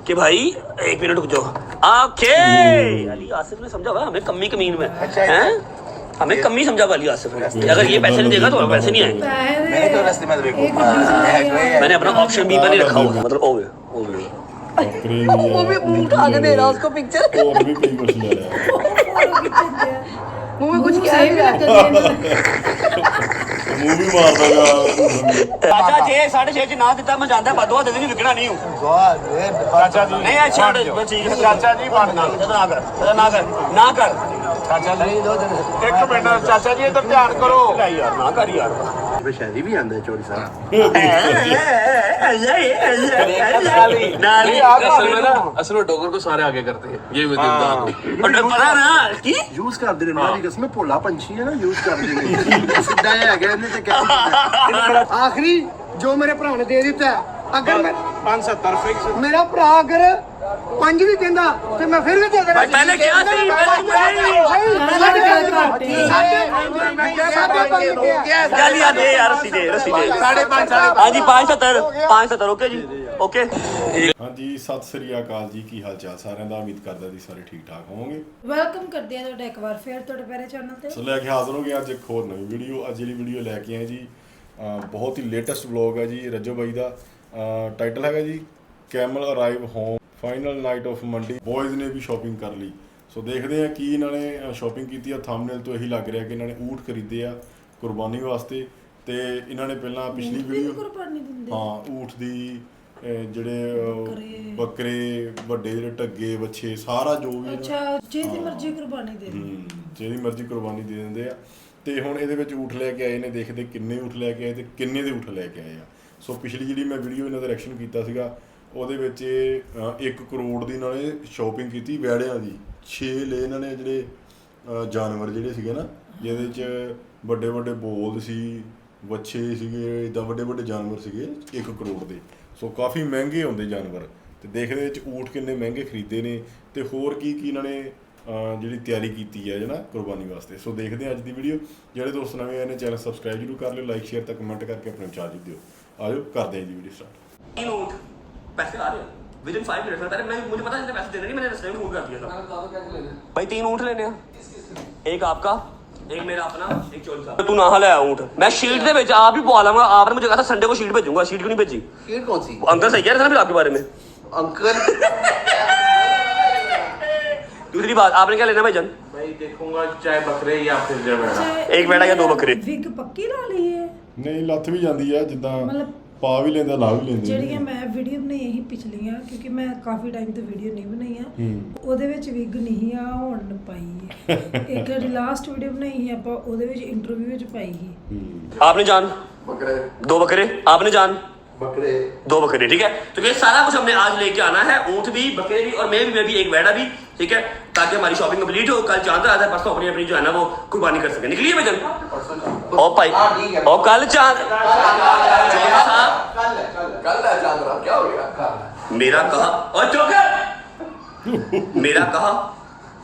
कि भाई 1 मिनट रुक जाओ। ओके अली आसिफ ने समझा हुआ हमें कमी कमीन में हैं, हमें कमी समझा वाली आसिफ ने। अगर ये पैसे नहीं देगा तो पैसे नहीं आएंगे। मैंने अपना ऑप्शन बी पर नहीं रखा हुआ, मतलब ओवे वो भी मुंह खा के दे रहा उसको पिक्चर। और भी कई कुछ ले रहा मुंह में कुछ क्या है मुंह भी मारदा गा चाचा जे 6.5 च ना दिता मैं जानदा बदवा दे नहीं विकना नहीं हूं चाचा जी नहीं अच्छा ठीक है चाचा जी बनना ना कर ना कर चाचा जी एक मिनट चाचा जी इधर ध्यान करो यार ना कर यार शहरी भी आंदा है चोरी साहब असल में डॉगर को सारे आगे करते हैं ये पता ना की यूज करते हैं मेरी कसम भोला पंछी है ना यूज करते हैं सिद्धा है गया ने ते क्या आखिरी जो मेरे भरा ने दे दिता है, अगर मैं 570 फिक्स मेरा भरा अगर 5 भी देंदा तो मैं फिर भी दे देना। पहले क्या चल यार दे यार रस्सी दे 5.5 हाँ जी 570 ओके जी ओके। हाँ जी सत श्री अकाल जी की हाल चाल साਰਿਆਂ ਦਾ ਉਮੀਦ ਕਰਦਾ ਜੀ ਸਾਰੇ ਠੀਕ ਠਾਕ ਹੋਵੋਗੇ। ਵੈਲਕਮ ਕਰਦੇ ਆ ਤੁਹਾਡਾ ਇੱਕ ਵਾਰ ਫੇਰ ਤੁਹਾਡੇ ਪਿਆਰੇ ਚੈਨਲ ਤੇ। ਸੋ ਲੈ ਕੇ ਹਾਜ਼ਰ ਹੋ ਗਏ ਅੱਜ ਇੱਕ ਹੋਰ ਨਵੀਂ ਵੀਡੀਓ। ਅੱਜ ਜਿਹੜੀ ਵੀਡੀਓ ਲੈ ਕੇ ਆਏ ਜੀ ਬਹੁਤ ਹੀ ਲੇਟੈਸਟ ਵਲੌਗ ਹੈ ਜੀ ਰੱਜੋ ਬਾਈ ਦਾ। ਟਾਈਟਲ ਹੈਗਾ ਜੀ Camel arrive home final night of ਮੰਡੀ। ਬॉयਜ਼ ਨੇ ਵੀ ਸ਼ਾਪਿੰਗ ਕਰ ਲਈ। ਸੋ ਦੇਖਦੇ ਆ ਕੀ ਇਹਨਾਂ ਨੇ ਸ਼ਾਪਿੰਗ ਕੀਤੀ ਆ। ਥੰਬਨੇਲ ਤੋਂ ਇਹੀ ਲੱਗ ਰਿਹਾ ਕਿ ਇਹਨਾਂ ਨੇ ਊਠ ਖਰੀਦੇ ਆ ਕੁਰਬਾਨੀ ਵਾਸਤੇ ਤੇ ਇਹਨਾਂ ਨੇ ਪਹਿਲਾਂ ਪਿਛਲੀ ਵੀਡੀਓ ਹਾਂ ਊਠ ਦੀ ਜਿਹੜੇ ਬੱਕਰੇ ਵੱਡੇ ਜਿਹੜੇ ਢੱਗੇ ਬੱਚੇ ਸਾਰਾ ਜੋ ਵੀ ਅੱਛਾ ਜਿਹਦੀ ਮਰਜ਼ੀ ਕੁਰਬਾਨੀ ਦੇ ਜਿਹਦੀ ਮਰਜ਼ੀ ਕੁਰਬਾਨੀ ਦੇ ਦਿੰਦੇ ਆ। ਤੇ ਹੁਣ ਇਹਦੇ ਵਿੱਚ ਊਠ ਲੈ ਕੇ ਆਏ ਨੇ, ਦੇਖਦੇ ਕਿੰਨੇ ਊਠ ਲੈ ਕੇ ਆਏ ਤੇ ਕਿੰਨੇ ਦੇ ਊਠ ਲੈ ਕੇ ਆਏ ਆ। ਸੋ ਪਿਛਲੀ ਜਿਹੜੀ ਮੈਂ ਵੀਡੀਓ ਇਹਨਾਂ ਦਾ ਰਿਐਕਸ਼ਨ ਕੀਤਾ ਸੀਗਾ ਉਹਦੇ ਵਿੱਚ 1 ਕਰੋੜ ਦੀ ਇਹਨਾਂ ਨੇ ਸ਼ਾਪਿੰਗ ਕੀਤੀ ਵੈੜਿਆਂ ਦੀ। 6 ਲਏ ਇਹਨਾਂ ਨੇ ਜਿਹੜੇ ਜਾਨਵਰ ਜਿਹੜੇ ਸੀਗੇ ਨਾ ਜਿਹਦੇ 'ਚ ਵੱਡੇ ਵੱਡੇ ਬੋਲ ਸੀ, ਵੱਛੇ ਸੀਗੇ, ਇੱਦਾਂ ਵੱਡੇ ਵੱਡੇ ਜਾਨਵਰ ਸੀਗੇ 1 ਕਰੋੜ ਦੇ। ਸੋ ਕਾਫੀ ਮਹਿੰਗੇ ਹੁੰਦੇ ਜਾਨਵਰ ਤੇ ਦੇਖਦੇ ਵਿੱਚ ਊਠ ਕਿੰਨੇ ਮਹਿੰਗੇ ਖਰੀਦੇ ਨੇ ਤੇ ਹੋਰ ਕੀ ਕੀ ਇਹਨਾਂ ਨੇ ਜਿਹੜੀ ਤਿਆਰੀ ਕੀਤੀ ਹੈ ਨਾ ਕੁਰਬਾਨੀ ਵਾਸਤੇ। ਸੋ ਦੇਖਦੇ ਹਾਂ ਅੱਜ ਦੀ ਵੀਡੀਓ। ਜਿਹੜੇ ਦੋਸਤ ਨਵੇਂ ਆਏ ਨੇ ਚੈਨਲ ਸਬਸਕ੍ਰਾਈਬ ਜ਼ਰੂਰ ਕਰ ਲਿਓ, ਲਾਈਕ ਸ਼ੇਅਰ ਤੇ ਕਮੈਂਟ ਕਰਕੇ ਆਪਣੇ ਵਿਚਾਰ ਜੀ ਦਿਓ। ਆਜੋ ਕਰਦੇ ਹਾਂ ਜੀ ਵੀਡੀਓ ਸਟਾਰਟ। 3 ऊँट पैसे आ रहे हैं विद इन 5 मिनट। पहले मैं मुझे पता नहीं पैसे देने नहीं, मैंने रस्ते में फोन कर दिया था भाई 3 ऊँट लेने हैं, एक आपका एक मेरा अपना एक चोरी सा। तू ना ले आया ऊँट मैं शीट दे बेच आप ही पवा लूंगा। आपने मुझे कहा था संडे को शीट भेजूंगा, शीट क्यों नहीं भेजी? शीट कौन सी? अंकल सही कह रहे थे ना फिर आपके बारे में अंकल। दूसरी बात आपने क्या लेना भाईजान? भाई देखूंगा चाहे बकरे या फिर जो बेड़ा एक बेड़ा या 2 बकरे। ਵਿਗ ਪੱਕੀ ਲਾ ਲਈ ਹੈ ਨਹੀਂ ਲੱਥ ਵੀ ਜਾਂਦੀ ਆ ਜਿੱਦਾਂ ਮਤਲਬ ਪਾ ਵੀ ਲੈਂਦਾ ਲਾ ਵੀ ਲੈਂਦੇ ਜਿਹੜੀਆਂ ਮੈਂ ਵੀਡੀਓ ਬਣਾਈ ਸੀ ਪਿਛਲੀਆਂ ਕਿਉਂਕਿ ਮੈਂ ਕਾਫੀ ਟਾਈਮ ਤੋਂ ਵੀਡੀਓ ਨਹੀਂ ਬਣਾਈਆਂ ਉਹਦੇ ਵਿੱਚ ਵਿਗ ਨਹੀਂ ਆ ਹੁਣ ਪਾਈ ਹੈ। ਇੱਕ ਲਾਸਟ ਵੀਡੀਓ ਬਣਾਈ ਸੀ ਆਪਾਂ ਉਹਦੇ ਵਿੱਚ ਇੰਟਰਵਿਊ ਵਿੱਚ ਪਾਈ ਸੀ। आपने जान बकरे 2 बकरे, आपने जान बकरे 2 बकरे ठीक है। तो ये सारा कुछ हमने आज लेके आना है, ऊँट भी बकरे भी और मैं भी एक बैड़ा भी ठीक है, ताकि हमारी शॉपिंग कंप्लीट हो। कल चांद आता है, परसों अपनी अपनी जो है ना वो कुर्बानी कर सके। निकलिए भाईजान और भाई और कल चांद कल है चांद रात क्या हो गया? मेरा कहा और चौकर मेरा कहा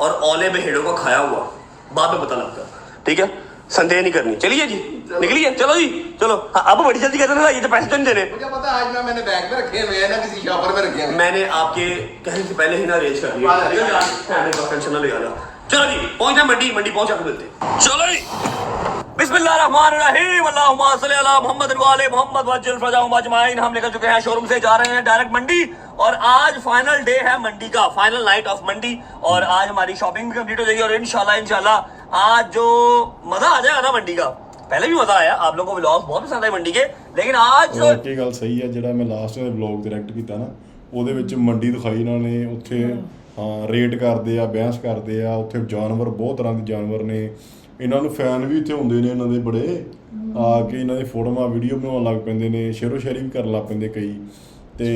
और औले में हेड़ों को खाया हुआ बाद में पता लगता ठीक है, संदेह नहीं करनी। चलिए जी निकलिए चलो जी चलो। हाँ, अब बड़ी जल्दी कहते ना ये तो पैसे तो नहीं देने। मुझे पता है आज मैंने बैग में रखे हुए हैं ना किसी शॉपर में रखे हैं। मैंने आपके कहने से पहले ही ना अरेंज कर दिया। टेंशन ना ले आना। चलो जी पहुंचना मंडी, मंडी पहुंचा के मिलते। चलो जी बिस्मिल्लाहिर्रहमानिर्रहीम अल्लाहुम्मा सल्ली अला मुहम्मद व आले मुहम्मद वज्जल फजाहुम अजमाइन। हम निकल चुके हैं शोरूम से, जा रहे हैं डायरेक्ट मंडी और आज फाइनल डे है मंडी का, फाइनल नाइट ऑफ मंडी। और आज हमारी शॉपिंग भी कंप्लीट हो जाएगी और इंशाल्लाह आज जो मजा आ जाएगा ना मंडी का, पहले भी मजा आया, आप लोगों को व्लॉग्स बहुत पसंद आए मंडी के, लेकिन आज ਇਹ ਗੱਲ ਸਹੀ ਹੈ। ਜਿਹੜਾ ਮੈਂ ਲਾਸਟ ਦੇ ਵਲੌਗ ਡਾਇਰੈਕਟ ਕੀਤਾ ਨਾ ਉਹਦੇ ਵਿੱਚ ਮੰਡੀ ਦਿਖਾਈ ਇਹਨਾਂ ਨੇ। ਉੱਥੇ ਹਾਂ ਰੇਟ ਕਰਦੇ ਆ, ਬਹਿਸ ਕਰਦੇ ਆ। ਉੱਥੇ ਜਾਨਵਰ ਬਹੁਤ ਤਰ੍ਹਾਂ ਦੇ ਜਾਨਵਰ ਨੇ। ਇਹਨਾਂ ਨੂੰ ਫੈਨ ਵੀ ਇੱਥੇ ਹੁੰਦੇ ਨੇ ਇਹਨਾਂ ਦੇ ਬੜੇ, ਆ ਕੇ ਇਹਨਾਂ ਦੇ ਫੋਟੋਆਂ ਵੀਡੀਓ ਬਣਾਉਣ ਲੱਗ ਪੈਂਦੇ ਨੇ, ਸ਼ੇਰੋ ਸ਼ਾਇਰੀ ਵੀ ਕਰਨ ਲੱਗ ਪੈਂਦੇ ਕਈ। ਤੇ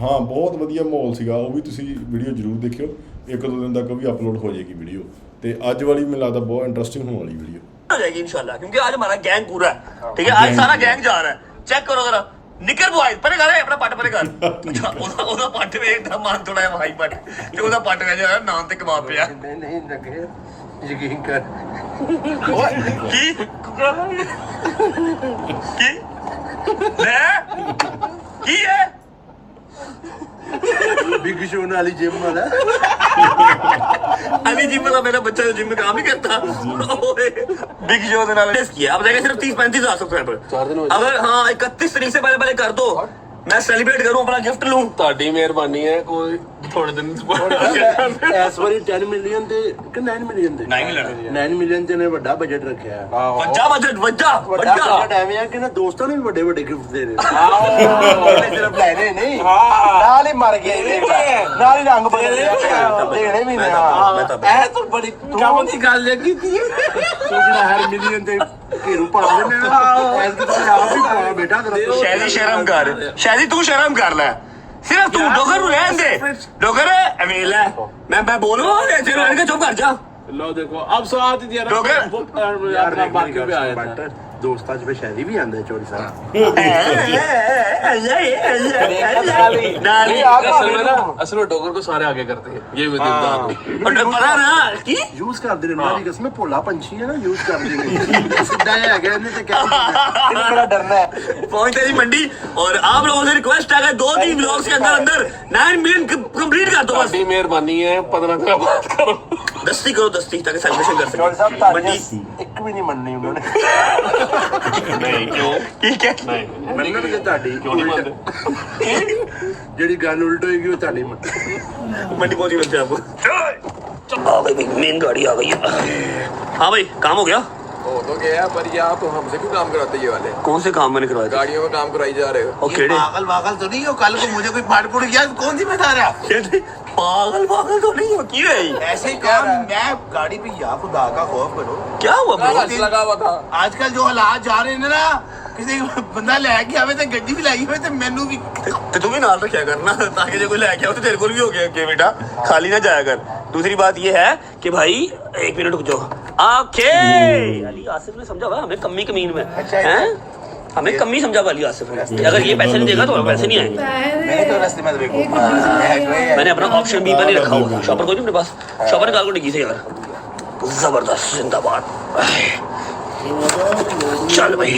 ਹਾਂ ਬਹੁਤ ਵਧੀਆ ਮਾਹੌਲ ਸੀਗਾ। ਉਹ ਵੀ ਤੁਸੀਂ ਵੀਡੀਓ ਜ਼ਰੂਰ ਦੇਖਿਓ, 1-2 ਦਿਨ ਤੱਕ ਵੀ ਅਪਲੋਡ ਹੋ ਜਾਏਗੀ ਵੀਡੀਓ। ਤੇ ਅੱਜ ਵਾਲੀ ਮੈਨੂੰ ਲੱਗਦਾ ਬਹੁਤ इंटरेस्टिंग होने वाली वीडियो हो जाएगी इंशाल्लाह, क्योंकि आज हमारा गैंग पूरा है ठीक है। आज सारा गैंग जा रहा है। चेक करो जरा निकर बॉयज परे कर अपना पट परे कर ਉਹਦਾ ਪੱਟ ਵੇਖਦਾ ਮਨ ਥੋੜਾ ਜਿਹਾ ਹਾਈ ਪੱਟ ਤੇ ਉਹਦਾ ਪੱਟ ਵੇ ਜਿਹੜਾ ਨਾਮ ਤੇ ਕਬਾਬ ਪਿਆ। नहीं लगे यकीन कर। ਕੀ ਕੀ ਲੈ ਕੀ ਹੈ बिग शो वाली जिम वाला अली जिम का मेरा बच्चा जिम में काम ही करता बिग शो के नाल टेस्ट किया अब जाएगा सिर्फ 30-35,000 सब्सक्राइबर 4 दिन हो अगर हाँ 31 तारीख से पहले कर दो मैं सेलिब्रेट करूं अपना गिफ्ट लूं ਤੁਹਾਡੀ ਮਿਹਰਬਾਨੀ ਹੈ ਕੋਈ ਥੋੜੇ ਦਿਨ ਇਸ ਵਾਰੀ 10 ਮਿਲੀਅਨ ਤੇ ਕਿ 9 ਮਿਲੀਅਨ ਤੇ 9 ਮਿਲੀਅਨ ਤੇ ਨੇ ਵੱਡਾ ਬਜਟ ਰੱਖਿਆ ਹੈ ਵੱਡਾ ਬਜਟ ਵੱਡਾ ਬਜਟ ਐਵੇਂ ਆ ਕਿ ਨਾ ਦੋਸਤਾਂ ਨੂੰ ਵੀ ਵੱਡੇ ਵੱਡੇ ਗਿਫਟ ਦੇ ਰਹੇ ਸਿਰਫ ਲੈਣੇ ਨਹੀਂ ਨਾਲ ਹੀ ਮਰ ਗਏ ਨਾਲ ਹੀ ਰੰਗ ਬਦਲ ਗਿਆ ਦੇਣੇ ਵੀ ਨਹੀਂ ਇਹ ਤਾਂ ਬੜੀ ਕੰਮ ਦੀ ਗੱਲ ਹੈ ਕੀਤੀ ਤੂੰ ਜਿਹੜਾ ਹਰ ਮਿਲੀਅਨ ਤੇ ਘੇਰੂ ਪਾ ਦੇਣਾ ਐਸ ਕਿ ਤੁਸੀਂ ਆਪ ਹੀ ਪਾ ਬੇਟਾ ਸ਼ੈਦੀ ਸ਼ਰਮ ਕਰ ਸ਼ੈਦੀ ਤੂੰ ਸ਼ਰਮ ਕਰ ਲੈ ਸਿਰਫ ਤੂੰ ਡੋਗਰ ਨੂੰ ਰਹਿਣ ਦੇ ਡੋਗਰ ਅਵੇਲ ਹੈ ਮੈਂ ਬੋਲੂੰ ਤੇ ਰਹਿਣ ਕੇ ਚੁੱਪ ਕਰ ਜਾ ਲਓ ਦੇਖੋ ਅਬ ਸਾਥ ਹੀ ਦਿਆ ਯਾਰ ਬਾਕੀ ਵੀ ਆਇਆ ਦੋਸਤਾਂ ਚ ਸ਼ਾਇਰੀ ਵੀ ਆਂਦਾ ਚੋਰੀ ਸਾਹਿਬ असल में डोगर को सारे आगे करते हैं ये भी ਪਤਾ ਨਾ ਕੀ ਯੂਜ਼ ਕਰਦੇ ਨੇ ਉਹਨਾਂ ਦੀ ਕਸਮ ਭੋਲਾ ਪੰਛੀ ਹੈ ਨਾ ਯੂਜ਼ ਕਰਦੇ ਨੇ ਸਿੱਧਾ ਜਿਹਾ ਹੈਗਾ ਇਹਨੇ ਤੇ ਕਿਹੜਾ ਬੜਾ ਡਰਨਾ ਹੈ पहुंचते जी मंडी और आप लोगों से रिक्वेस्ट है कि 2-3 व्लॉग्स के अंदर 9 मिलियन कंप्लीट कर दो बस ਤੁਹਾਡੀ ਮਿਹਰਬਾਨੀ ਹੈ 15 ਦਿਨ ਬਾਅਦ करो दस्ती करो दस्ती ताकि सेलिब्रेशन कर ਚੋਰੀ ਸਾਹਿਬ सके मंडी ਇੱਕ ਵੀ ਨਹੀਂ ਮੰਨਣੀ ਉਹਨਾਂ ਨੇ नहीं क्यों ठीक है नहीं ਮੰਨਣਗੇ ਤੁਹਾਡੀ क्यों नहीं मानते ਜਿਹੜੀ ਗੱਲ ਉਲਟ ਹੋਏਗੀ ਉਹ ਤੁਹਾਡੀ मंडी पहुंची मिलते हैं आपको आ गई मेन गाड़ी आ गई है हाँ भाई काम हो गया हो तो गया पर ये आप हमसे क्यों काम कराते ये वाले कौन से काम मैंने करवाया था? गाड़ियों में काम कराई जा रहे हो और केड़े पागल तो नहीं हो कल को मुझे कोई फाड़ फूट गया कौन सी बता रहा पागल तो नहीं हो क्यों है ऐसे ही काम मैं गाड़ी पे या खुदा का खौफ करो क्या हुआ ब्रो गाड़ी लगा हुआ था आजकल जो हालात जा रहे हैं ना किसी बंदा लैके आवे ते गड्डी भी लाई होवे ते मैनू भी ਤੇ ਤੂੰ ਵੀ ਨਾਲ ਰੱਖਿਆ ਕਰਨਾ ताकि ਜੇ ਕੋਈ ਲੈ ਕੇ ਆਓ तो तेरे को भी हो गया कि बेटा खाली ना जाया कर दूसरी बात ये है कि भाई 1 मिनट रुक जाओ ओके अली आसिफ ने समझा हुआ हमें कमी कमीन में हैं हमें कमी समझा हुआ अली आसिफ ने कि अगर ये पैसे नहीं देगा तो हमें पैसे नहीं आएंगे मैंने तो रास्ते में देखो मैंने अपना ऑप्शन बी पर नहीं रखा हुआ शॉपर कोई नहीं अपने पास शॉपर निकाल को डिग्गी से यार जबरदस्त जिंदाबाद चल भाई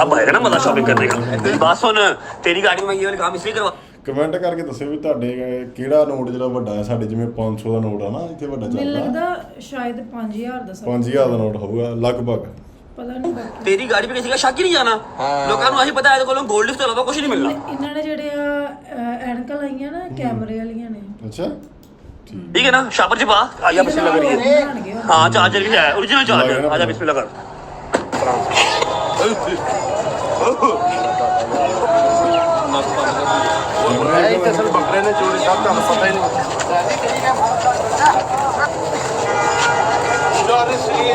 अब आएगा ना मजा शॉपिंग करने का बात सुन तेरी गाड़ी में ये वाले काम इसलिए करवा ਕਮੈਂਟ ਕਰਕੇ ਦੱਸਿਓ ਵੀ ਤੁਹਾਡੇ ਕਿਹੜਾ ਨੋਟ ਜਿਹੜਾ ਵੱਡਾ ਹੈ ਸਾਡੇ ਜਿਵੇਂ 500 ਦਾ ਨੋਟ ਆ ਨਾ ਇੱਥੇ ਵੱਡਾ ਮੈਨੂੰ ਚੱਲਦਾ ਲੱਗਦਾ ਸ਼ਾਇਦ 5000 ਦਾ 5000 ਦਾ ਨੋਟ ਹੋਊਗਾ ਲਗਭਗ ਪਤਾ ਨਹੀਂ ਬਾਕੀ तेरी गाड़ी पे किसी का शक ही नहीं जाना लोगों को अभी पता है तो गोल्ड लिफ्ट तो अलावा कुछ नहीं मिलना ਇਹਨਾਂ ਨੇ ਜਿਹੜੇ ਆ ਐਨਕਾਂ ਲਾਈਆਂ ਨਾ ਕੈਮਰੇ ਵਾਲੀਆਂ ਨੇ ਅੱਛਾ ठीक है ना शॉपर जी पा आया बिस्मिल्लाह करिए हाँ चार्जर भी है ओरिजिनल चार्जर आजा बिस्मिल्लाह कर असल बकरे ने चोरी साहब का पता ही नहीं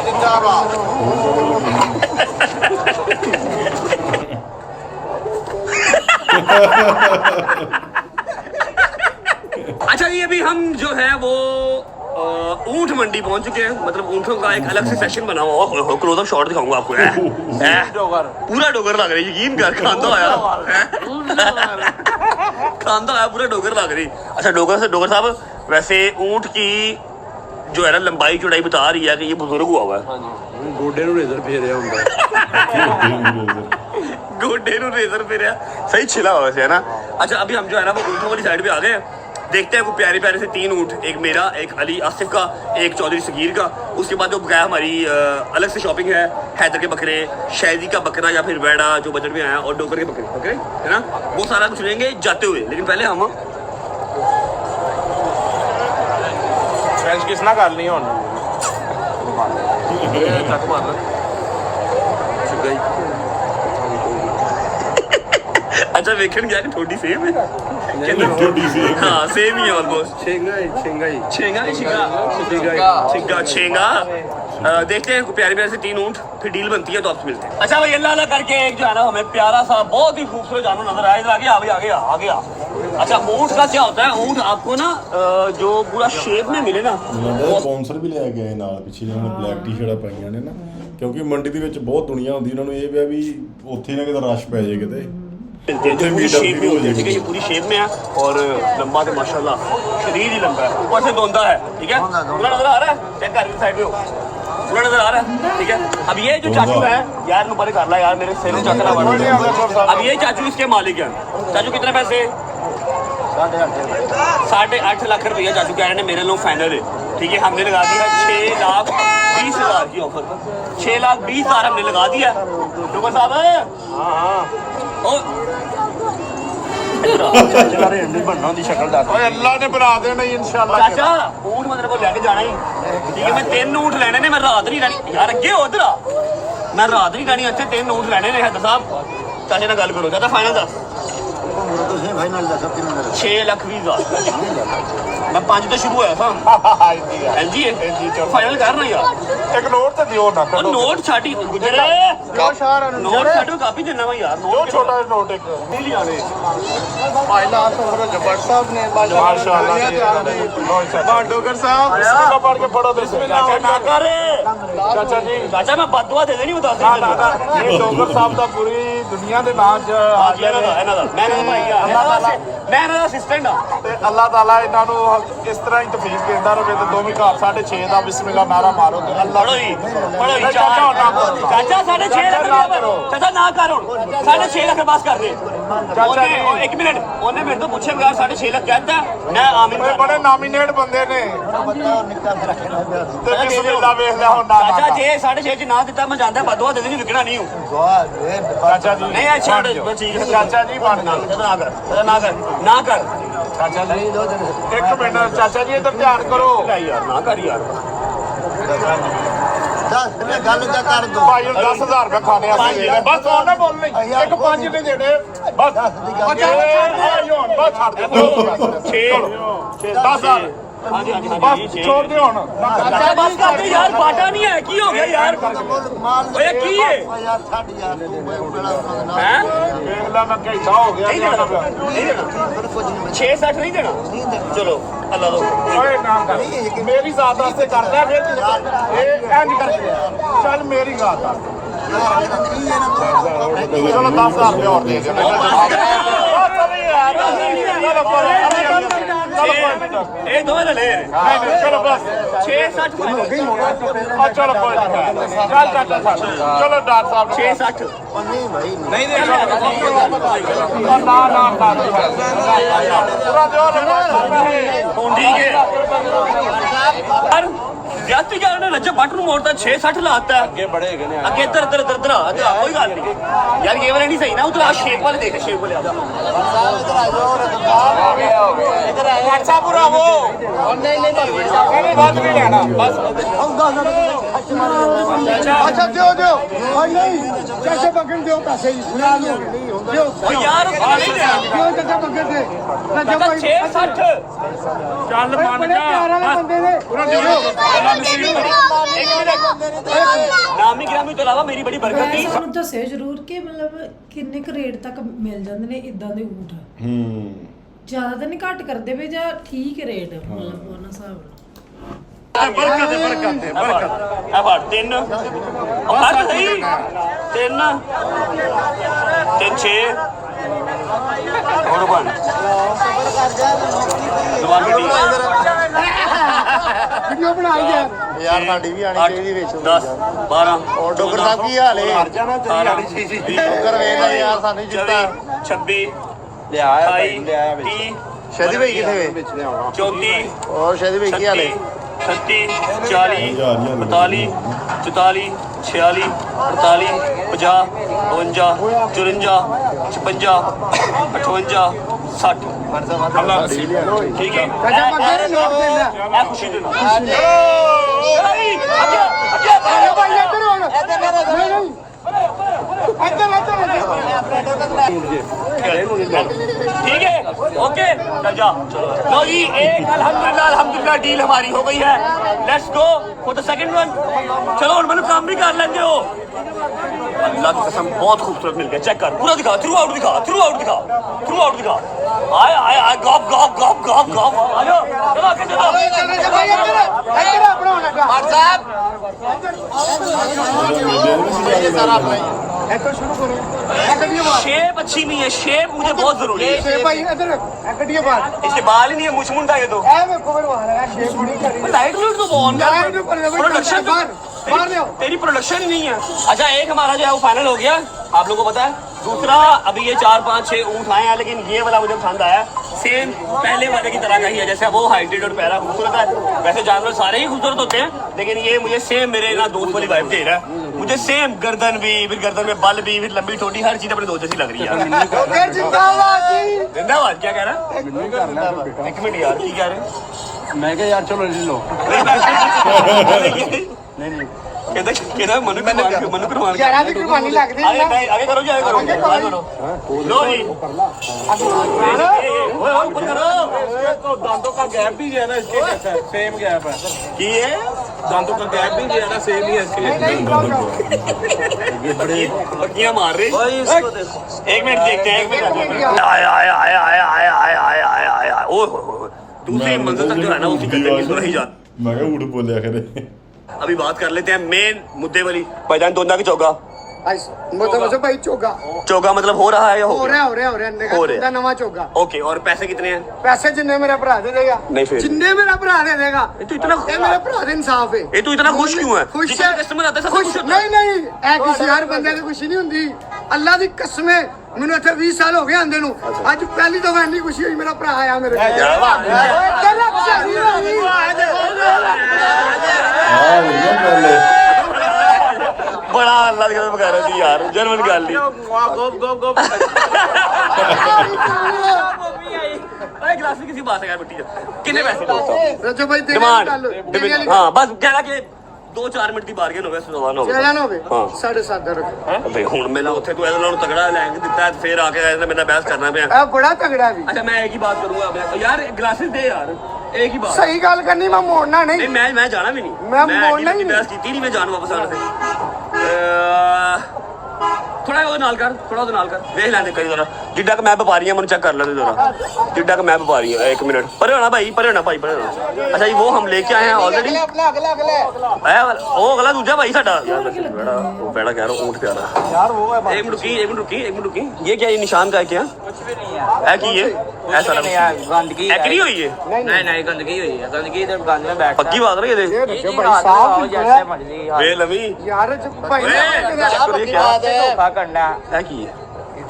जिंदाबाद अच्छा ये अभी हम जो है वो ऊंट मंडी पहुंच चुके हैं मतलब ऊंटों का एक अलग से सेक्शन बना हुआ है क्लोजअप शॉट दिखाऊंगा आपको पूरा डोगर लग रही है यकीन कर खांदा आया खांदा आया पूरा डोगर लग रही अच्छा डोगर साहब वैसे ऊंट की जो है ना लंबाई चौड़ाई बता रही है कि ये बुजुर्ग हुआ हुआ है गोडे ਨੂੰ ਰੇਜ਼ਰ ਫੇਰਿਆ ਹੁੰਦਾ गोडे नु रेजर फेरिया सही छिला हुआ वैसे है ना अच्छा अभी हम जो है ना वो ऊंटों वाली साइड पे आ गए हैं देखते हैं वो प्यारे प्यारे से 3 ऊंट एक मेरा एक अली आसिफ का एक चौधरी सगीर का उसके बाद जो बकाया हमारी अलग से शॉपिंग है हैदर के बकरे शहदी का बकरा या फिर बैड़ा जो बजट में आया और डोगर के बकरे है ना वो सारा कुछ लेंगे जाते हुए लेकिन पहले हम फ्रेंच किस ना कर ली हुन तक मारना अच्छा वेखन गया कि थोड़ी सेम है हाँ सेम ही है ऑलमोस्ट छेंगा देखते हैं प्यारे प्यारे से 3 ऊंट फिर डील बनती है तो आपसे मिलते हैं अच्छा भाई अल्लाह अल्लाह करके एक जो है ना हमें प्यारा सा बहुत ही खूबसूरत जानवर नजर आया इधर आ गया अच्छा ऊंट का क्या होता है ऊंट आपको ना जो पूरा शेप में मिले ना ਸਪਾਂਸਰ ਵੀ ਲੈ ਕੇ ਆਏ ਨਾਲ ਪਿੱਛੇ ਜਿਹਨਾਂ ਨੇ ਬਲੈਕ ਟੀ-ਸ਼ਰਟਾਂ ਪਾਈਆਂ ਨੇ ਨਾ ਕਿਉਂਕਿ ਮੰਡੀ ਦੇ ਵਿੱਚ ਬਹੁਤ ਦੁਨੀਆ ਹੁੰਦੀ ਉਹਨਾਂ ਨੂੰ ਇਹ ਪਿਆ ਵੀ ਉੱਥੇ ਨਾ ਕਿਤੇ ਰਸ਼ ਪੈ ਜਾਏ ਕਿਤੇ पूरी शेप में होती है ठीक है ये पूरी शेप में है और लंबा तो माशाल्लाह शरीर ही लंबा है ऊपर से धोंदा है ठीक है पूरा नजर आ रहा है चेक कर साइड पे हो पूरा नजर आ रहा है ठीक है अब ये जो चाचू है यार मुझे कर ला यार मेरे सिर में चकरा अब ये चाचू इसके मालिक हैं चाचू कितने पैसे 8.5 लाख रुपया चाचू कह रहे हैं मेरे लोग फाइनल है। ठीक है, हमने लगा दिया 6,20,000 की ऑफर, 6,20,000 हमने लगा दिया। डॉक्टर साहब बनना दी शक्ल दस ਓਏ ਅੱਲਾ ਨੇ ਬਣਾ ਦੇਣਾ ਇਨਸ਼ਾਅੱਲਾ चाचा ऊँट मैं तेरे को लेके जाना ही। ठीक है, मैं 3 ऊँट लेने ने, मैं रात नहीं रहनी यार, अगे उधर आ, मैं रात नहीं रहनी इतने 3 ऊँट लेने ने। हैदर साहब चाचे नाल गल करो, चाचा फाइनल दस। 6,20,000 मैं 5 तो शुरू होया था जी फाइनल करना यार। ਇੱਕ ਨੋਟ ਤੇ ਦਿਓ ਨਾ और नोट छाटी गुजरे नोट छाटो काफी देना मैं यार, ਜੋ नोट ਛੋਟਾ ਜਿਹਾ ਨੋਟ ਇੱਕ नहीं लियाने। ਸਾਹਿਬ ਨੇ ਮਾਸ਼ਾਅੱਲਾ ਡੋਗਰ ਸਾਹਿਬ ਬਿਸਮਿਲ੍ਲਾ ਪੜ੍ਹ ਕੇ ਪੜੋ चाचा ना कर ਚਾਚਾ ਜੀ चाचा मैं बददुआ दे देनी बता ਇਹ ਡੋਗਰ ਸਾਹਿਬ ਦਾ ਪੂਰੀ ਦੁਨੀਆ ਦੇ ਨਾਂ 'ਚ ਹਾਜ਼ਰ ਹੈ मैं असिस्टेंट हाँ। ਤੇ ਅੱਲਾਹ ਤਾਲਾ ਇਹਨਾਂ ਨੂੰ ਇਸ ਤਰ੍ਹਾਂ ਹੀ ਤੌਫੀਕ ਦਿੰਦਾ ਰਹੇ ਤੇ ਦੋਵੇਂ ਘਰ 6.5 ਦਾ ਬਿਸਮਿਲ੍ਲਾ ਨਾਰਾ ਮਾਰੋ ਤੇ ਅੱਲਾਹ पढ़ो जी पढ़ो जी ਚਾਚਾ ਹੁਣ ਨਾ ਕਰੋ। चाचा 6.5 लाख रुपया चाचा ना कर 6.5 लाख पास कर दे। चाचा जी। एक मिनट ਉਹਨੇ ਮੇਰੇ ਤੋਂ ਪੁੱਛਿਆ ਬਗੈਰ 6.5 ਲੱਖ ਕਹਿਤਾ ਮੈਂ ਆਮਿਨ ਓਏ ਬੜੇ ਨਾਮੀਨੇਟ ਬੰਦੇ ਨੇ ਤੇ ਬਿਸਮਿਲ੍ਲਾ ਵੇਖ ਲੈ ਹੁਣ ਨਾ ਚਾਚਾ ਜੇ 6.5 ਚ ਨਾ ਦਿੱਤਾ ਮੈਂ ਜਾਂਦਾ ਬਦਵਾ ਦੇ ਦੇਣੀ, ਵਿਕਣਾ ਨਹੀਂ ਹੂੰ। ਚਾਚਾ ਜੀ ਨਹੀਂ ਅੱਛਾ ਬਸ ਠੀਕ ਹੈ ਚਾਚਾ ਜੀ ਬਣ ਗਏ ਚਾਚਾ ਨਾ ਕਰ ਚਾਚਾ ਨਾ ਕਰ ਨਾ ਕਰ ਚਾਚਾ ਜੀ ਇੱਕ ਮਿੰਟ ਚਾਚਾ ਜੀ ਇੱਧਰ ਧਿਆਨ ਕਰੋ ਯਾਰ ਨਾ ਕਰ ਯਾਰ। ਗੱਲ ਤਾਂ ਕਰ ਦੋ ਭਾਈ ਨੂੰ 10,000 ਰੁਪਏ ਖਾਣੇ ਆ ਬਸ ਹੋਰ ਨਾ ਬੋਲ ਨਹੀਂ ਇੱਕ 5 ਨਹੀਂ ਦੇਣੇ ਬਸ ਬਸ ਛੱਡ ਦੇ 10,000 ਹਾਂਜੀ ਹਾਂਜੀ ਬਸ ਛੋੜ ਦੇ ਹੁਣ ਚਾਚਾ ਬਸ ਕਰ ਦੇ ਯਾਰ, ਬਾਟਾ ਨਹੀਂ ਹੈ ਕੀ ਹੋ ਗਿਆ ਯਾਰ। ਓਏ ਕੀ ਹੈ ਯਾਰ ਛੱਡ ਯਾਰ ਤੂੰ ਹੈ ਵੇਖ ਲੈ ਮੈਂ ਕਿਹਾ ਹੋ ਗਿਆ ਨਹੀਂ ਦੇਣਾ 6.60 ਨਹੀਂ ਦੇਣਾ ਚਲੋ ਅੱਲਾ ਦੋ। ਓਏ ਨਾ ਕਰ ਮੇਰੀ ਜ਼ਾਤ ਵਾਸਤੇ ਕਰਦਾ ਫਿਰ ਇਹ ਇੰਜ ਕਰਕੇ ਚੱਲ ਮੇਰੀ ਜ਼ਾਤ ਵਾਸਤੇ ਚਲੋ 10,000 ਰੁਪਏ ਹੋਰ ਦੇ ਦੇ ਇਹ ਦੋਵੇਂ ਲੈ ਲੈ ਚਲੋ ਬਸ 6.60 ਚਲੋ ਕੋਈ ਚੱਲ ਚਲੋ ਡਾਕਟਰ ਸਾਹਿਬ 6.60 ਨਹੀਂ ਭਾਈ ਨਹੀਂ ਦੇ ਨਾ ਪੂਰਾ ਦਿਓ ਹੁਣ ਠੀਕ ਹੈ ਯਾਰ ਵਿਆਹਤੀ ਗੱਲ ਨੇ ਰੱਜਾ ਬੱਟ ਨੂੰ ਮੋੜਦਾ 6.60 ਲਾਤਾ ਅੱਗੇ ਬੜੇ ਹੈਗੇ ਨੇ ਅੱਗੇ ਇੱਧਰ ਇੱਧਰ ਇੱਧਰ ਆ ਕੋਈ ਗੱਲ ਨਹੀਂ ਯਾਰ ਇਹ ਵਾਲਾ ਨਹੀਂ ਸਹੀ ਨਾ ਉਧਰ ਆ ਸ਼ੇਪ ਵਾਲੇ ਦੇਖ ਸ਼ੇਪ ਵਾਲੇ ਆ WhatsApp ਭਰਾਵੋ ਨਹੀਂ ਬਾਤ ਨਹੀਂ ਲੈਣਾ ਬਸ ਅੱਛਾ ਦਿਓ ਓਏ ਨਹੀਂ ਚਾਚਾ ਬੱਗਣ ਦਿਓ ਪੈਸੇ ਨਾ ਦਿਓ ਓ ਯਾਰ ਨਹੀਂ ਦੇਣਾ ਦਿਓ ਚਾਚਾ ਬੱਗਣ ਦੇ ਚਾਚਾ 6.60 ਚੱਲ ਮੰਨ ਬੜੇ ਪਿਆਰ ਵਾਲੇ ਬੰਦੇ ਨੇ ਨਾਮੀ ਗ੍ਰਾਮੀ ਤੋਂ ਇਲਾਵਾ ਮੇਰੀ ਬੜੀ ਬਰਕਤ ਦੀ ਸਾਨੂੰ ਦੱਸਿਓ ਜ਼ਰੂਰ ਕਿ ਮਤਲਬ ਕਿੰਨੇ ਕੁ ਰੇਟ ਤੱਕ ਮਿਲ ਜਾਂਦੇ ਨੇ ਇਦਾਂ ਦੇ ਊਠ। ਜ਼ਿਆਦਾ ਤਾਂ ਨਹੀਂ ਘੱਟ ਕਰਦੇ ਵੀ ਜਾਂ ਠੀਕ ਰੇਟ ਮਤਲਬ ਉਹਨਾਂ ਹਿਸਾਬ ਨਾਲ। ਆ ਬਾਤ 3 ਉਹ ਬਾਤ ਸਹੀ 3 6 ਹੋਰ ਬਣ ਦੁਬਾਰਾ ਵੀਡੀਓ ਬਣਾਈ ਯਾਰ ਯਾਰ ਸਾਡੀ ਵੀ ਆਣੀ ਚਾਹੀਦੀ ਵਿੱਚ 10 12 ਔਰ ਡੋਗਰ ਸਾਹਿਬ ਕੀ ਹਾਲ ਹੈ ਮਰ ਜਾਣਾ ਤੇਰੀ ਆਣੀ ਚਾਹੀਦੀ ਡੋਗਰ ਵੇਖ ਲੈ ਯਾਰ ਸਾਨੂੰ ਜਿੱਤਾ 26 ਲਿਆ 30 ਸ਼ਾਦੀ ਭਾਈ ਕਿੱਥੇ ਵੇ 34 ਔਰ ਸ਼ਾਦੀ ਭਾਈ ਕੀ ਹਾਲ ਹੈ 36 40 45 44 46 48 50 52 54 56 58 60 ਅੱਲਾ ਨਸੀਬ ਠੀਕ ਹੈ ਚਾਚਾ ਬੱਗਣ ਨੇ ਨੋਟ ਦੇ ਲੈ ਇਹ ਖੁਸ਼ੀ ਦੇ ਨਾਲ ਅੱਗੇ ਭਾਈ ਇੱਧਰ ਹੁਣ ਨਹੀਂ ਇੱਧਰ ठीक है ओके चल जा लो जी एक अल्हम्दुलिल्लाह डील हमारी हो गई है let's go for the second one चलो और मैंने काम भी कर लेते हो अल्लाह की कसम बहुत खूबसूरत मिल गया चेक कर पूरा दिखा थ्रू आउट दिखा आए आए आए गॉप गॉप गॉप गॉप गॉप आ जाओ चलो आगे चलो ਭਾਈ ਇੱਧਰ ਬਣਾਉਣ ਲੱਗਾ ਇੱਥੋਂ ਸ਼ੁਰੂ ਕਰੋ ਇੱਕ ਵੀਡੀਓ ਬਾਅਦ शेप अच्छी नहीं है शेप मुझे बहुत जरूरी है ਤੇ ਭਾਈ ਇੱਧਰ ਇੱਕ ਵੀਡੀਓ ਬਾਅਦ इसके बाल ही नहीं है मुछमुंडा ये तो ਐ ਵੇਖੋ ਮੇਰੇ ਵਾਲ ਹੈ ਸ਼ੇਪ ਬੜੀ ਕਰੀ लाइट लूट तो ऑन Light look कर दे भाई, प्रोडक्शन बाहर ले आओ। तेरी प्रोडक्शन ही नहीं है अच्छा एक हमारा जो है वो फाइनल हो गया आप लोगों को पता है दूसरा अभी ये 4 5 6 ऊँट आए हैं लेकिन ये वाला मुझे पसंद आया सेम पहले वाले की तरह का ही है, जैसे वो हाइटेड और पैरा खूबसूरत है। वैसे जानवर सारे ही खूबसूरत होते हैं, लेकिन ये मुझे सेम मेरे ना दोस्त वाली वाइब दे रहा है। मुझे सेम गर्दन भी, फिर गर्दन में बल भी, फिर लंबी ठोडी, हर चीज अपने दोस्त जैसी लग रही है। जिंदाबाद। क्या कह रहा है? एक मिनट यार, की कह रहे? मैं क्या यार, चलो ले लो। नहीं कहता मनु कुर्बान यार आगे कुर्बानी लगती है ना। आगे करो जी, आगे करो। लो जी, ऊपर करो। दांतों का गैप भी जो है ना इसके सेम गैप है। की है? दांतों का गैप भी जो है ना सेम ही है इसके। पक्कियां मार रही। एक मिनट देखते हैं, एक मिनट। आया ओ दूसरी मंजिल तक जो है ना उसी गंदे की सुराही जात। मैं क्या उठ बोलिया करे। अभी बात कर लेते हैं मेन मुद्दे वाली। भाईजान दोना की चौका, मतलब भाई चोगा चौका मतलब हो रहा है या हो रहा नवा चोगा। ओके, और पैसे कितने हैं? पैसे जिन्ने मेरा भरा दे देगा। नहीं फिर जिन्ने मेरा भरा दे देगा। ये तो इतना ये मेरा भरा दे इंसाफ है। ये तो इतना खुश क्यों है? खुश जितने है, कस्टमर आते हैं सब खुश खुश होते हैं। नहीं ऐ किसी हर बंदे की खुशी नहीं हुंदी। अल्लाह दी कसम है, ਮੈਨੂੰ ਇੱਥੇ 20 ਸਾਲ ਹੋ ਗਏ ਆਂਦੇ ਨੂੰ। ਅੱਜ ਪਹਿਲੀ ਦਫਾ ਇੰਨੀ ਖੁਸ਼ੀ ਹੋਈ, ਮੇਰਾ ਭਰਾ ਆਇਆ ਮੇਰੇ ਕੋਲ। क्या बात है? हाँ भैया पहले बड़ा अल्लाह की कसम कह रहा थी यार, जर्मन गाल ली। गिलास में किसी बात है यार, मिट्टी कितने पैसे दोस्तों? रजो भाई डिमांड हाँ बस कहना कि 2-4 ਮਿੰਟ ਦੀ ਬਾਰਗੇਨ ਹੋਵੇ, ਸਵਾਨ ਹੋਵੇ। ਚਲਾ ਨਾ ਹੋਵੇ ਹਾਂ 7.5 ਦਾ ਰੱਖੋ। ਬਈ ਹੁਣ ਮੈਨੂੰ ਉੱਥੇ ਤੂੰ ਇਹਨਾਂ ਨੂੰ ਤਗੜਾ ਲੈ ਕੇ ਦਿੱਤਾ, ਫੇਰ ਆ ਕੇ ਇਹਨਾਂ ਮੇਰੇ ਨਾਲ ਬਹਿਸ ਕਰਨਾ ਪਿਆ। ਇਹ ਬੜਾ ਤਗੜਾ ਵੀ। अच्छा मैं एक ही बात करूंगा, मैं यार ग्लासेस दे यार, एक ही बात। ਸਹੀ ਗੱਲ ਕਰਨੀ, ਮੈਂ ਮੋੜਨਾ नहीं नहीं। मैं जाना भी नहीं, मैं मोड़ना ही नहीं बहस की नहीं, मैं जान वापस आने से थोड़ा वो नाल कर, थोड़ा तो नाल कर देख लेने कई जरा जिड्डा का मैं व्यापारी हूं, चेक कर लेते जरा जिड्डा का मैं व्यापारी हूं। एक मिनट परे होना भाई, परे होना भाई, परे होना। अच्छा जी वो हम लेके आए हैं ऑलरेडी। वो अगला दूसरा भाई साडा यार, वो बेड़ा कह रहा हूं, ऊंट प्यारा यार वो है। एक मिनट रुकी, ये क्या, ये निशान का है क्या? कुछ भी नहीं है है कि ये ऐसा नहीं है, गंदगी है। एक्चुअली हुई है? नहीं गंदगी हुई है, गंदगी इधर गंद में बैठ। पक्की बात रही है ये भाई साहब जैसे मर्जी वे लवी यार भाई धोखा करना है कि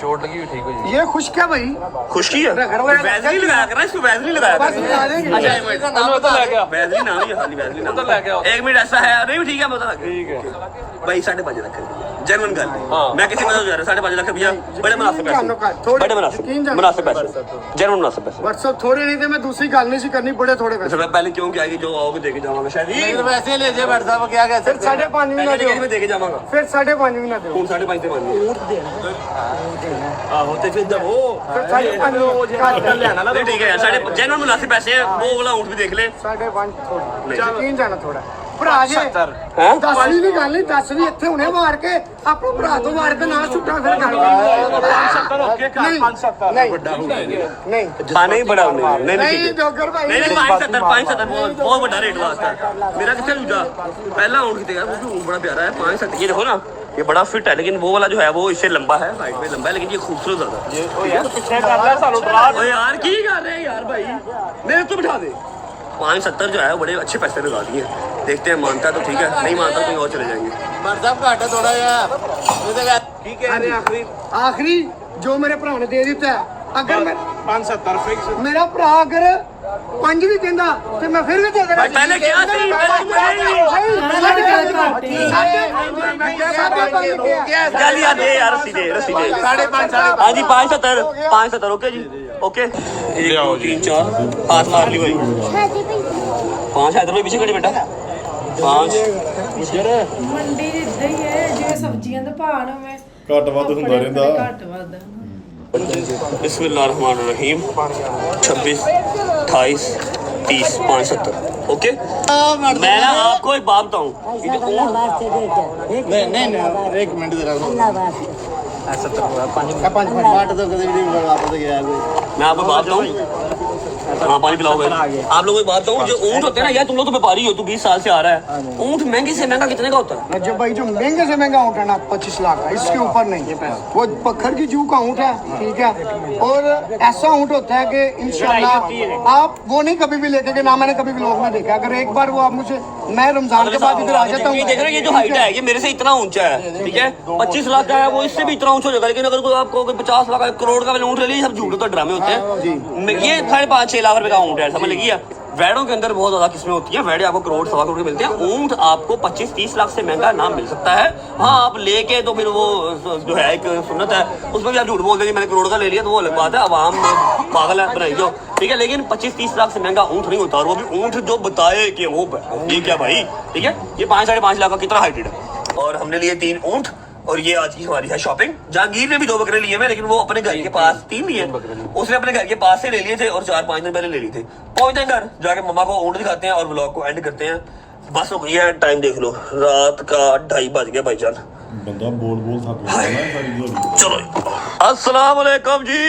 चोट लगी हुई ठीक हो जाएगी। ये खुश क्या भाई? खुशकी है, वैसली लगाया करना इसको, वैसली लगाया बस लगा देंगे। अच्छा एक मिनट, नाम तो ले गया, वैसली नाम ही है, खाली वैसली नाम तो ले गया। एक मिनट ऐसा है नहीं ठीक है, बता ठीक है भाई 5.5 लाख जर्मन गल मैं किसी मदद कर रहा 5.5 लाख रुपया, बड़े मुनासिब पैसे, बड़े मुनासिब पैसे, जर्मन मुनासिब पैसे। व्हाट्सएप थोड़े नहीं थे, मैं दूसरी गल नहीं सी करनी, बड़े थोड़े पैसे। मैं पहले क्यों क्या कि जो आओगे देके जाऊंगा शायद वैसे ले जाए व्हाट्सएप क्या कहते फिर 5.5 भी ना दो, मैं देके जाऊंगा, फिर 5.5 भी ना दो, कौन 5.5 से मांगे आहो ते फिर जब वो फिर 5.5 लेना ना। ठीक है यार, साढ़े जर्मन मुनासिब पैसे हैं, वो वाला ऊँट भी देख ले। 5.5 थोड़ा यकीन जाना थोड़ा ਭਰਾ ਜੇ हैं 10 ਵੀ ਨਹੀਂ ਗੱਲ ਨਹੀਂ, 10 ਵੀ ਇੱਥੇ ਹੁਣੇ ਮਾਰ ਕੇ ਆਪਣੇ ਭਰਾ ਤੋਂ ਮਾਰ ਕੇ ਨਾ ਛੁੱਟਾ ਫਿਰ ਗੱਲ ਨਹੀਂ पानी बड़ा नहीं ਨਹੀਂ ਜੋਗਰ ਭਾਈ नहीं 5.70 बहुत बड़ा रेट वास्ता मेरा कितना दूजा पहला ऊँट कितने यार, वो भी ऊँट बड़ा प्यारा है 5.70। ये देखो ना, ये बड़ा फिट है, लेकिन वो वाला जो है वो इससे लंबा है, हाइट में लंबा है, लेकिन ये खूबसूरत ज्यादा। ओ यार की कर रहे हैं यार भाई, मेरे तो बिठा दे। 5.70 जो है बड़े अच्छे पैसे लगा दिए, देखते हैं मानता तो ठीक है, नहीं मानता तो कहीं और चले जाएंगे। व्हाट्सएप घाटा थोड़ा यार ठीक है। अरे आखिरी जो मेरे भरा ने दे दिता है, अगर मैं 5.70 फिक्स मेरा भरा अगर 5 भी देंदा तो मैं फिर भी दे देना। भाई पहले क्या थी, चल यार दे यार, रस्सी दे 5.5 हाँ जी 5.70 ओके जी ओके। 1 2 3 4 हाथ मार ली भाई 5 इधर पीछे खड़े बेटा 5 ਮੰਡੀ ਇਦਾਂ ਹੀ ਹੈ, ਜਿਵੇਂ ਸਬਜ਼ੀਆਂ ਦਾ ਭਾਅ ਨਾ ਹੋਵੇ, ਘੱਟ ਵੱਧ ਹੁੰਦਾ ਰਹਿੰਦਾ। ਘੱਟ ਵੱਧ। बिस्मिल्लाहिर्रहमानिर्रहीम 26 28 30 5.70 ओके। मैं ना आपको एक बात बताऊं, नहीं एक मिनट जरा मैं आपको बात बताऊं, हाँ पानी पिलाओ भाई। आप लोगों को बात कहूँ, जो ऊँट होते हैं ना यार, तुम लोग तो व्यापारी हो, तू 20 साल से आ रहा है, ऊँट महंगे से महंगा कितने का होता है? रजब भाई जो महंगे से महंगा ऊँट है ना 25 लाख का, इसके ऊपर नहीं। वो पत्थर की जू का ऊँट है, ठीक है। और ऐसा ऊँट होता है कि इंशाल्लाह आप वो नहीं कभी भी लेके गए ना, मैंने कभी व्लॉग में देखा। अगर एक बार वो आप मुझे, मैं रमजान के बाद इधर आ जाता हूँ। ये देख रहे हैं, ये जो हाइट है ये मेरे से इतना ऊंचा है, ठीक है। 25 लाख का है, वो इससे भी इतना ऊंचा हो जाएगा। लेकिन अगर कोई आपको 50 लाख 1 करोड़ का ऊँट ले लीजिए, सब झूठ होता ड्रामे होते हैं। ये 5.5-6 लाख रुपए का ऊँट है, समझ लगी? वैडों के अंदर बहुत ज्यादा किस्में होती हैं। वैडे आपको करोड़ 1.25 करोड़ के मिलते हैं, ऊँट आपको 25-30 लाख से महंगा ना मिल सकता है। हाँ आप लेके तो फिर वो जो है एक सुन्नत है, उसमें भी आप झूठ बोल देंगे मैंने करोड़ का ले लिया, तो वो अलग बात है, आवाम पागल है बनाई जो, ठीक है। लेकिन 25-30 लाख से महंगा ऊँट नहीं होता, और वो भी ऊँट जो बताए कि वो ये क्या भाई, ठीक है। ये 5-5.5 लाख का कितना हाइटेड है। और हमने लिए 3 ऊँट, और ये आज की हमारी है शॉपिंग। जहांगीर ने भी 2 बकरे लिए हैं, लेकिन वो अपने घर के पास 3 लिए, उसने अपने घर के पास से ले लिए थे और 4-5 दिन पहले ले लिए थे। पहुंचते हैं घर, जाके मम्मा को ऊँट दिखाते हैं और व्लॉग को एंड करते हैं। बस हो गई है, टाइम देख लो, रात का 2:30 बज गया भाईजान। बंदा बोल थक गया ना सारी दिहाड़ी। चलो अस्सलाम वालेकुम जी,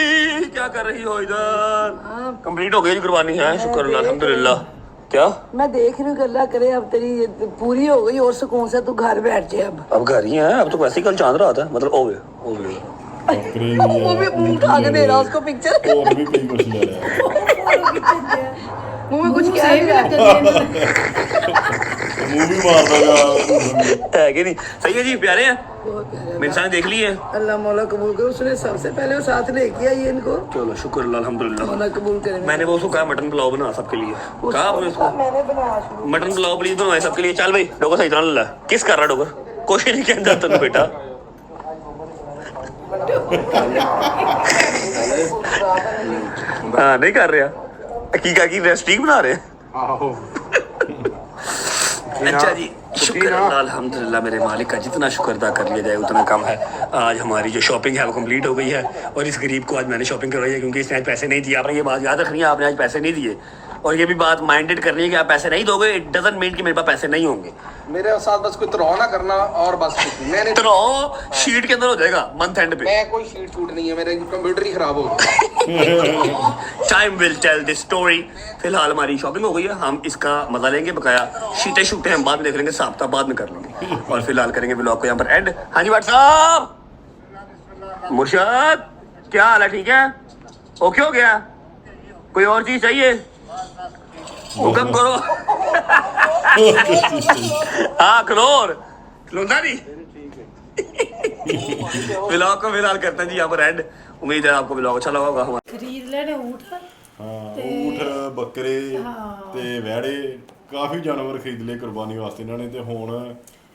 क्या कर रही हो इधर? कंप्लीट हो गई जी कुर्बानी है, शुक्र अल्लाह अल्हम्दुलिल्लाह। क्या मैं देख रही हूँ, अल्लाह करे अब तेरी पूरी हो गई और सुकून से तू घर बैठ जाए। अब घर ही है, अब तो वैसे ही कल चांद रात है, मतलब ओवे बकरे भी वो भी मुंह उठा के दे रहा उसको पिक्चर, और भी कई कुछ ले रहा मुंह में कुछ कह नहीं रहा। मुंह भी मार देगा है कि नहीं? सही है जी, प्यारे हैं, मेरे साथ देख लिए। अल्लाह मौला कबूल करे, उसने सबसे पहले वो साथ लेके आई इनको। चलो शुक्र अल्लाह अल्हम्दुलिल्लाह। मौला कबूल करे। मैंने वो उसको कहा मटन पुलाव बना सबके लिए, कहा आपने उसको मैंने बनाया शुरू। मटन पुलाव प्लीज बनवाए सबके लिए। चल भाई डोगर सही तरह ला, किस कर रहा डोगर, कोशिश नहीं किया जाता तू बेटा। हाँ नहीं कर रहा की रेस्ट ठीक बना रहे हैं। अच्छा जी, शुक्र अल्हम्दुलिल्लाह मेरे मालिक का, जितना शुक्र अदा कर लिया जाए उतना कम है। आज हमारी जो शॉपिंग है वो कंप्लीट हो गई है, और इस गरीब को आज मैंने शॉपिंग करवाई है, क्योंकि इसने आज पैसे नहीं दिए। आपने ये बात याद रखनी है, आपने आज पैसे नहीं दिए, और ये भी बात माइंडेड करनी है कि आप पैसे नहीं दोगे, इट डजंट मीन कि मेरे पास पैसे नहीं होंगे। मेरे साथ बस कोई तरह ना करना, और बस मैंने तो शीट के अंदर हो जाएगा मंथ एंड पे। मैं कोई शीट शूट नहीं है, मेरे कंप्यूटर ही खराब हो गया। Time will tell this story. फिलहाल हमारी शॉपिंग हो गई है, हम इसका मजा लेंगे बकाया। शीटें शूटें हम बाद में देख लेंगे, साफ्ता बाद में कर लेंगे, और फिलहाल करेंगे व्लॉग को यहाँ पर एंड। हाँ जी व्हाट्सअप मुर्शद, क्या हाल है? ठीक है, ओके हो गया? कोई और चीज चाहिए? हुक्म करो। हाँ खलोर खलोंदा नहीं। व्लॉग को फिलहाल करते हैं जी यहाँ पर एंड। उम्मीद है आपको व्लॉग अच्छा लगा होगा। खरीद लेने ऊँट, ऊठ ਬੱਕਰੇ ਤੇ ਵੈੜੇ ਕਾਫੀ ਜਾਨਵਰ ਖਰੀਦ ਲਏ ਕੁਰਬਾਨੀ ਵਾਸਤੇ ਇਹਨਾਂ ਨੇ। ਤੇ ਹੁਣ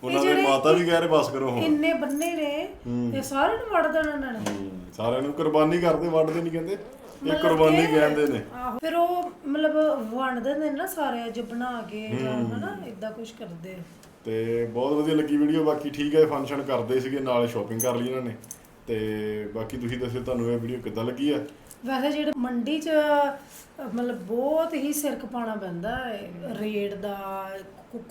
ਉਹਨਾਂ ਦੇ ਮਾਤਾ ਵੀ ਕਹਿ ਰਹੇ ਬਸ ਕਰੋ ਹੁਣ, ਇੰਨੇ ਬੰਨੇ ਨੇ ਤੇ ਸਾਰਿਆਂ ਨੂੰ ਵੜ ਦੇਣਾ ਇਹਨਾਂ ਨੇ। ਸਾਰਿਆਂ ਨੂੰ ਕੁਰਬਾਨੀ ਕਰਦੇ, ਵੱਢਦੇ ਨਹੀਂ ਕਹਿੰਦੇ, ਇਹ ਕੁਰਬਾਨੀ ਕਹਿੰਦੇ ਨੇ। ਆਹੋ ਫਿਰ ਉਹ ਮਤਲਬ ਵੰਡ ਦਿੰਦੇ ਨੇ ਨਾ ਸਾਰੇ ਅੱਜ ਬਣਾ ਕੇ ਜਾਂ ਹਨਾ ਇਦਾਂ ਕੁਝ ਕਰਦੇ। ਤੇ ਬਹੁਤ ਵਧੀਆ ਲੱਗੀ ਵੀਡੀਓ। ਬਾਕੀ ਠੀਕ ਹੈ, ਫੰਕਸ਼ਨ ਕਰਦੇ ਸੀਗੇ, ਨਾਲ ਸ਼ਾਪਿੰਗ ਕਰ ਲਈ ਇਹਨਾਂ ਨੇ। ਤੇ ਬਾਕੀ ਤੁਸੀਂ ਦੱਸਿਓ ਤੁਹਾਨੂੰ ਇਹ ਵੀਡੀਓ ਕਿੱਦਾਂ ਲੱਗੀ ਹੈ। ਵੈਸੇ ਜਿਹੜੇ ਮੰਡੀ 'ਚ ਮਤਲਬ ਬਹੁਤ ਹੀ ਸਿਰ ਖਪਾਉਣਾ ਪੈਂਦਾ ਹੈ ਰੇਟ ਦਾ,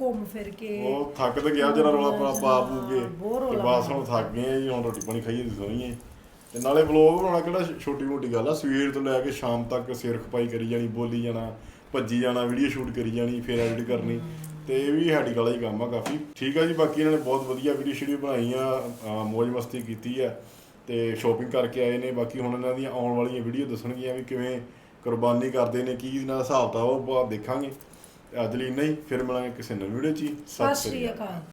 ਘੁੰਮ ਫਿਰ ਕੇ। ਉਹ ਥੱਕ ਤੇ ਗਿਆ ਜਰਾ ਰੌਲਾ ਪਾ ਪੂ ਕੇ, ਤੇ ਬਸ ਹੁਣ ਥੱਕ ਗਏ ਆ ਜੀ, ਹੁਣ ਰੋਟੀ ਪਾਣੀ ਖਾਈਏ ਤੇ ਸੋਈਏ। ਤੇ ਨਾਲੇ ਵਲੋਗ ਬਣਾਉਣਾ ਕਿਹੜਾ ਛੋਟੀ ਮੋਟੀ ਗੱਲ ਆ, ਸਵੇਰ ਤੋਂ ਲੈ ਕੇ ਸ਼ਾਮ ਤੱਕ ਸਿਰ ਖਪਾਈ ਕਰੀ ਜਾਣੀ, ਬੋਲੀ ਜਾਣਾ, ਭੱਜੀ ਜਾਣਾ, ਵੀਡੀਓ ਸ਼ੂਟ ਕਰੀ ਜਾਣੀ, ਫਿਰ ਐਡਿਟ ਕਰਨੀ, ਤੇ ਇਹ ਵੀ ਹੈਡੀ ਵਾਲਾ ਹੀ ਕੰਮ ਆ ਕਾਫੀ। ਠੀਕ ਆ ਜੀ, ਬਾਕੀ ਇਹਨਾਂ ਨੇ ਬਹੁਤ ਵਧੀਆ ਵੀਡੀਓ ਸ਼ੀਡੀਓ ਬਣਾਈ ਆ, ਮੌਜ ਮਸਤੀ ਕੀਤੀ ਆ, ਤੇ ਸ਼ੋਪਿੰਗ ਕਰਕੇ ਆਏ ਨੇ। ਬਾਕੀ ਹੁਣ ਇਹਨਾਂ ਦੀਆਂ ਆਉਣ ਵਾਲੀਆਂ ਵੀਡੀਓ ਦੱਸਣਗੀਆਂ ਵੀ ਕਿਵੇਂ ਕੁਰਬਾਨੀ ਕਰਦੇ ਨੇ, ਕੀ ਇਹਨਾਂ ਦਾ ਹਿਸਾਬ ਤਾਂ ਉਹ ਦੇਖਾਂਗੇ। ਅੱਜ ਲਈ ਇੰਨਾ ਹੀ, ਫਿਰ ਮਿਲਾਂਗੇ ਕਿਸੇ ਨਵੀਂ ਵੀਡੀਓ 'ਚ। ਸਤਿ ਸ਼੍ਰੀ ਅਕਾਲ।